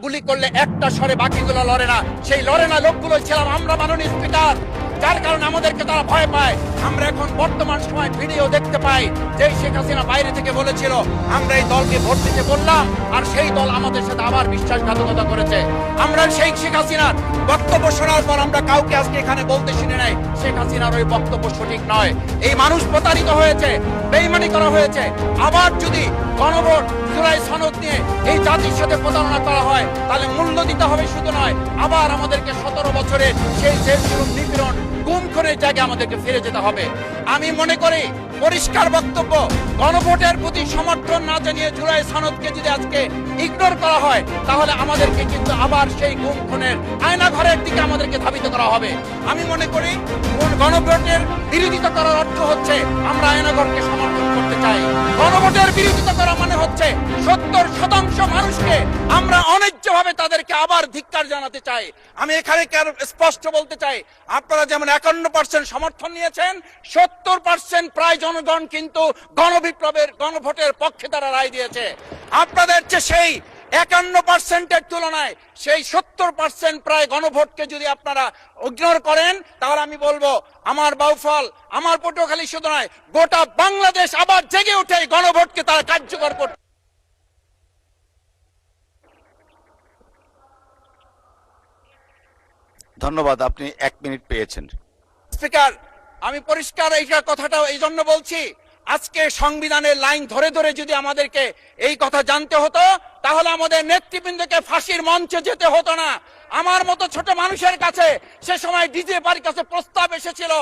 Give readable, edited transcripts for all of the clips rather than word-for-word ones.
গুলি করলে একটা স্বরে বাকিগুলো লড়ে না, সেই লড়ে না লোকগুলো ছিলাম আমরা, মাননীয় স্পিকার। যার কারণে আমাদেরকে তারা ভয় পায়। আমরা এখন বর্তমান সময় ভিডিও দেখতে পাই যে শেখ হাসিনা বাইরে থেকে বলেছিল আমরা এই দলকে ভোট দিতে বললাম, আর সেই দল আমাদের সাথে আবার বিশ্বাসঘাতকতা করেছে। আমরা সেই শেখ হাসিনার বক্তব্য শোনার পর আমরা কাউকে আজকে এখানে বলতে শুনে নাই শেখ হাসিনার ওই বক্তব্য সঠিক নয়। এই মানুষ প্রতারিত হয়েছে, বেইমানি করা হয়েছে। আবার যদি গণভোট জুলাই সনদ নিয়ে এই জাতির সাথে প্রতারণা করা হয়, তাহলে মূল্য দিতে হবে শুধু নয়, আবার আমাদেরকে 17 বছরের সেই জেল জুলুম, নিপীড়ন, গুম করে জায়গায় আমাদেরকে ফিরে যেতে হবে। আমি মনে করি পরিষ্কার বক্তব্য, গণভোটের প্রতি সমর্থন না জানিয়ে জুলাই সনদকে যদি আজকে ইগনোর করা হয়, তাহলে আমাদেরকে কিন্তু আবার সেই গুম খুনের আয়নাঘরের দিকে আমাদেরকে ধাবিত করা হবে। আমি মনে করি গণভোটের বিরোধিতা করার অর্থ হচ্ছে আমরা আয়নাঘরকে সমর্থন করতে চাই। গণভোটের বিরোধিতা করা মানে হচ্ছে 70% মানুষকে আমরা অন্যায্যভাবে তাদেরকে আবার ধিক্কার জানাতে চাই। আমি এখানে স্পষ্ট বলতে চাই, আপনারা যেমন 51% সমর্থন নিয়েছেন, 70% প্রায় জনগণ কিন্তু গণবিপ্লবের, গণভোটের পক্ষে তারা রায় দিয়েছে। আপনাদের চেয়ে সেই 51%-এর তুলনায় সেই 70% প্রায় গণভোটকে যদি আপনারা ইগনোর করেন, তাহলে আমি বলবো আমার বাউফল, আমার পটুয়াখালী শুধু নয়, গোটা বাংলাদেশ আবার জেগে উঠে এই গণভোটকে তারা কার্যকর করতে। ধন্যবাদ, আপনি 1 মিনিট পেয়েছেন। স্পিকার, আমি পরিষ্কার এই কথাটা এই জন্য বলছি, আজকে সংবিধানের লাইন ধরে ধরে যদি আমাদেরকে এই কথা জানতে হতো, তাহলে আমাদের নেতৃবৃন্দকে ফাঁসির মঞ্চে যেতে হতো না। আমার মতো ছোট মানুষের কাছে সে সময় ডিজিএফআর কাছে প্রস্তাব এসেছিল,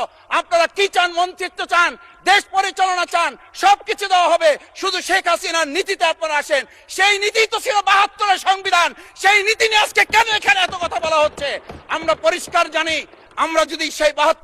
আপনারা কি চান, মন্ত্রিত্ব চান, দেশ পরিচালনা চান, সবকিছু দেওয়া হবে, শুধু শেখ হাসিনার নীতিতে আপনারা আসেন। সেই নীতি তো ছিল 72-এর সংবিধান, সেই নীতি নিয়ে আজকে কেন এখানে এত কথা বলা হচ্ছে? আমরা পরিষ্কার জানি, আমরা যদি সেই 72